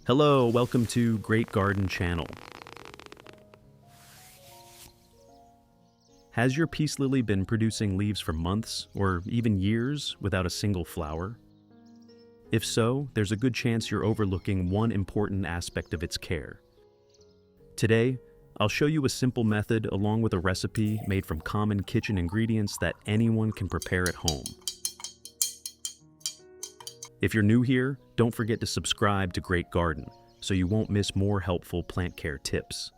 Hello, welcome to Great Garden Channel. Has your peace lily been producing leaves for months or even years without a single flower? If so, there's a good chance you're overlooking one important aspect of its care. Today, I'll show you a simple method along with a recipe made from common kitchen ingredients that anyone can prepare at home. If you're new here, don't forget to subscribe to Great Garden so you won't miss more helpful plant care tips.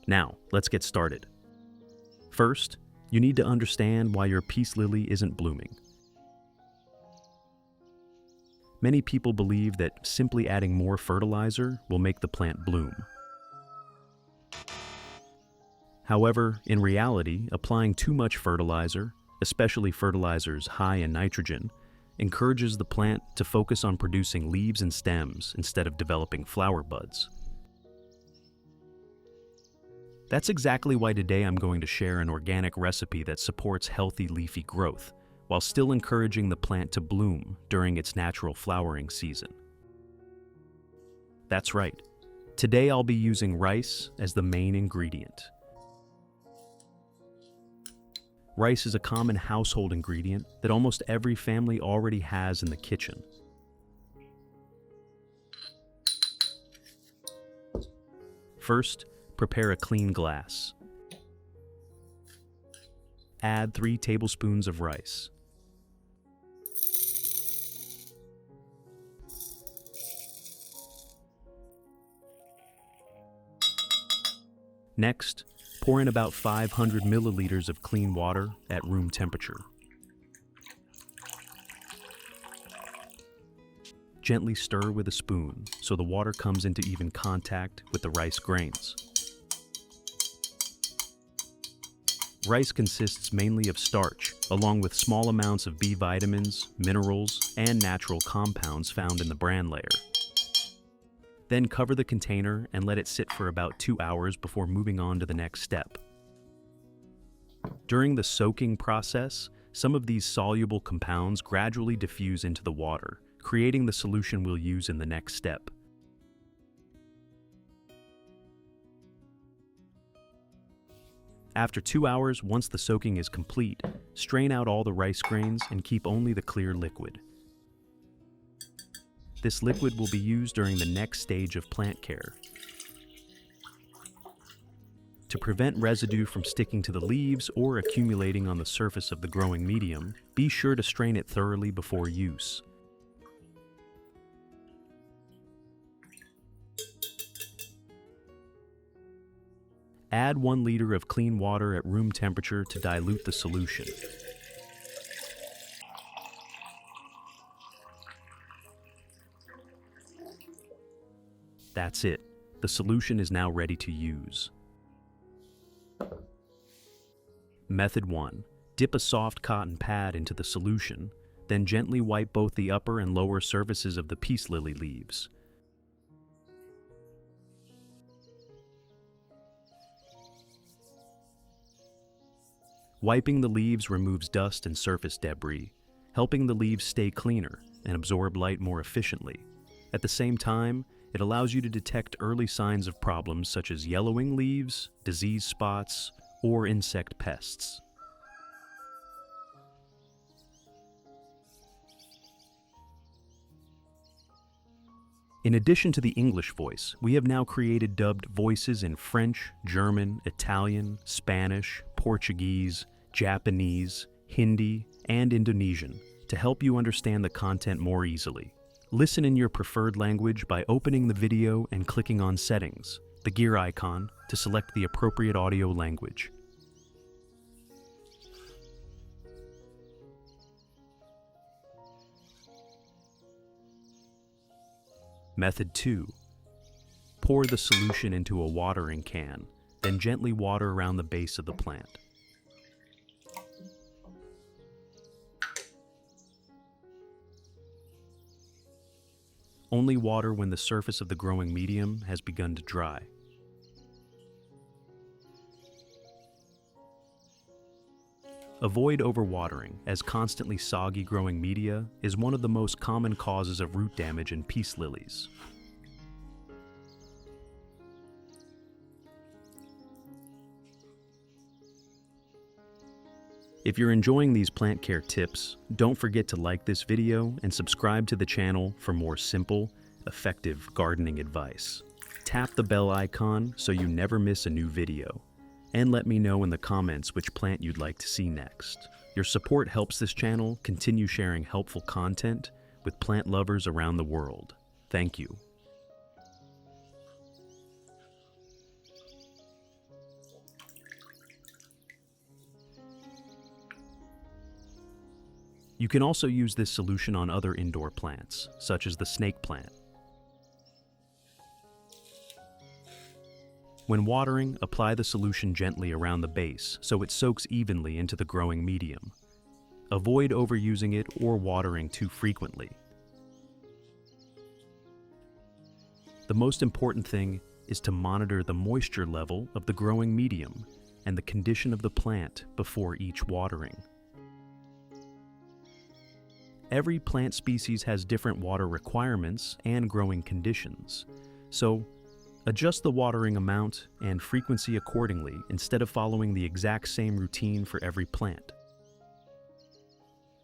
Now, let's get started. First, you need to understand why your peace lily isn't blooming. Many people believe that simply adding more fertilizer will make the plant bloom. However, in reality, applying too much fertilizer, especially fertilizers high in nitrogen, encourages the plant to focus on producing leaves and stems instead of developing flower buds. That's exactly why today I'm going to share an organic recipe that supports healthy leafy growth, while still encouraging the plant to bloom during its natural flowering season. That's right. Today I'll be using rice as the main ingredient. Rice is a common household ingredient that almost every family already has in the kitchen. First, prepare a clean glass. Add 3 tablespoons of rice. Next, pour in about 500 milliliters of clean water at room temperature. Gently stir with a spoon so the water comes into even contact with the rice grains. Rice consists mainly of starch, along with small amounts of B vitamins, minerals, and natural compounds found in the bran layer. Then cover the container and let it sit for about 2 hours before moving on to the next step. During the soaking process, some of these soluble compounds gradually diffuse into the water, creating the solution we'll use in the next step. After 2 hours, once the soaking is complete, strain out all the rice grains and keep only the clear liquid. This liquid will be used during the next stage of plant care. To prevent residue from sticking to the leaves or accumulating on the surface of the growing medium, be sure to strain it thoroughly before use. Add 1 liter of clean water at room temperature to dilute the solution. That's it. The solution is now ready to use. Method 1. Dip a soft cotton pad into the solution, then gently wipe both the upper and lower surfaces of the peace lily leaves. Wiping the leaves removes dust and surface debris, helping the leaves stay cleaner and absorb light more efficiently. At the same time, it allows you to detect early signs of problems such as yellowing leaves, disease spots, or insect pests. In addition to the English voice, we have now created dubbed voices in French, German, Italian, Spanish, Portuguese, Japanese, Hindi, and Indonesian to help you understand the content more easily. Listen in your preferred language by opening the video and clicking on Settings, the gear icon, to select the appropriate audio language. Method 2. Pour the solution into a watering can, then gently water around the base of the plant. Only water when the surface of the growing medium has begun to dry. Avoid overwatering, as constantly soggy growing media is one of the most common causes of root damage in peace lilies. If you're enjoying these plant care tips, don't forget to like this video and subscribe to the channel for more simple, effective gardening advice. Tap the bell icon so you never miss a new video. And let me know in the comments which plant you'd like to see next. Your support helps this channel continue sharing helpful content with plant lovers around the world. Thank you. You can also use this solution on other indoor plants, such as the snake plant. When watering, apply the solution gently around the base so it soaks evenly into the growing medium. Avoid overusing it or watering too frequently. The most important thing is to monitor the moisture level of the growing medium and the condition of the plant before each watering. Every plant species has different water requirements and growing conditions, so adjust the watering amount and frequency accordingly instead of following the exact same routine for every plant.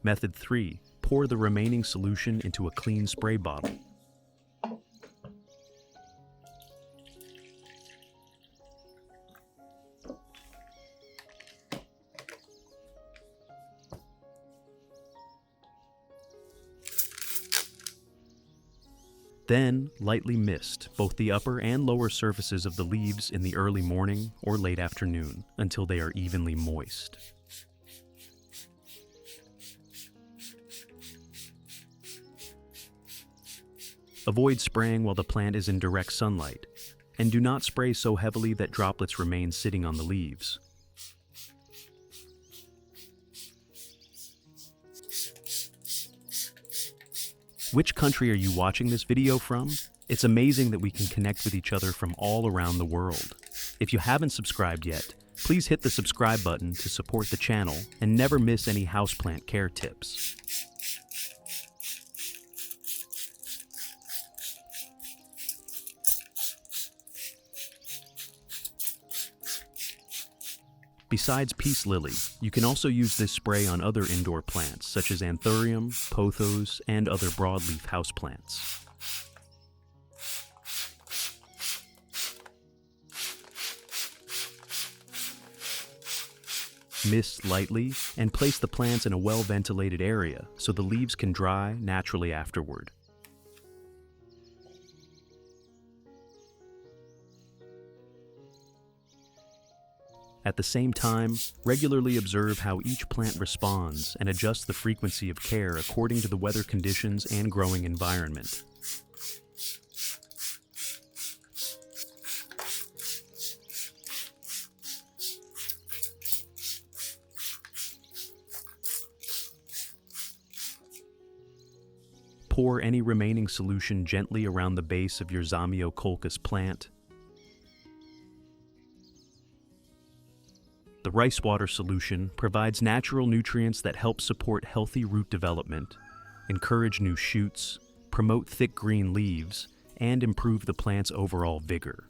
Method 3. Pour the remaining solution into a clean spray bottle. Then, lightly mist both the upper and lower surfaces of the leaves in the early morning or late afternoon until they are evenly moist. Avoid spraying while the plant is in direct sunlight, and do not spray so heavily that droplets remain sitting on the leaves. Which country are you watching this video from? It's amazing that we can connect with each other from all around the world. If you haven't subscribed yet, please hit the subscribe button to support the channel and never miss any houseplant care tips. Besides peace lily, you can also use this spray on other indoor plants such as anthurium, pothos, and other broadleaf houseplants. Mist lightly and place the plants in a well-ventilated area so the leaves can dry naturally afterward. At the same time, regularly observe how each plant responds and adjust the frequency of care according to the weather conditions and growing environment. Pour any remaining solution gently around the base of your Zamioculcas plant. The rice water solution provides natural nutrients that help support healthy root development, encourage new shoots, promote thick green leaves, and improve the plant's overall vigor.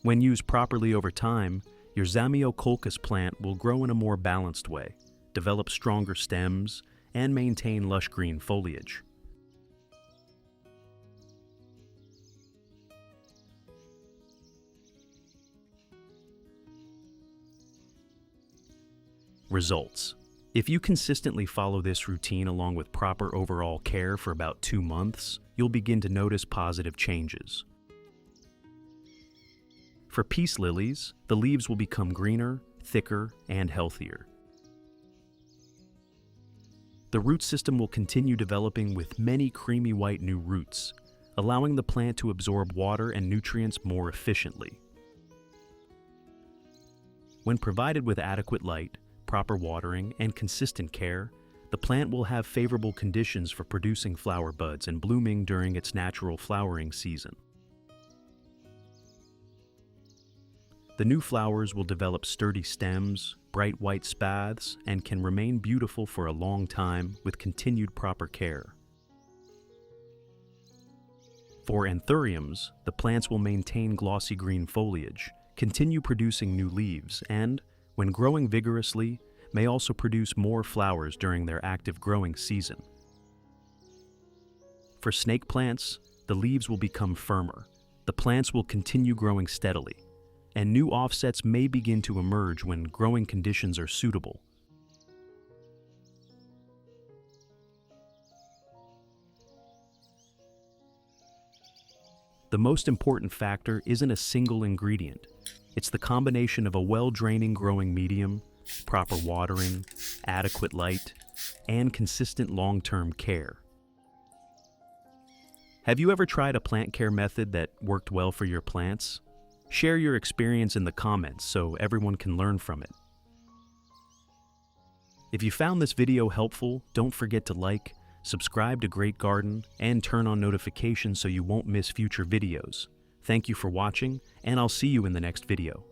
When used properly over time, your Zamioculcas plant will grow in a more balanced way, develop stronger stems, and maintain lush green foliage. Results. If you consistently follow this routine along with proper overall care for about 2 months, you'll begin to notice positive changes. For peace lilies, the leaves will become greener, thicker, and healthier. The root system will continue developing with many creamy white new roots, allowing the plant to absorb water and nutrients more efficiently. When provided with adequate light, proper watering, and consistent care, the plant will have favorable conditions for producing flower buds and blooming during its natural flowering season. The new flowers will develop sturdy stems, bright white spathes, and can remain beautiful for a long time with continued proper care. For anthuriums, the plants will maintain glossy green foliage, continue producing new leaves, and, when growing vigorously, may also produce more flowers during their active growing season. For snake plants, the leaves will become firmer, the plants will continue growing steadily, and new offsets may begin to emerge when growing conditions are suitable. The most important factor isn't a single ingredient. It's the combination of a well-draining growing medium, proper watering, adequate light, and consistent long-term care. Have you ever tried a plant care method that worked well for your plants? Share your experience in the comments so everyone can learn from it. If you found this video helpful, don't forget to like, subscribe to Great Garden, and turn on notifications so you won't miss future videos. Thank you for watching, and I'll see you in the next video.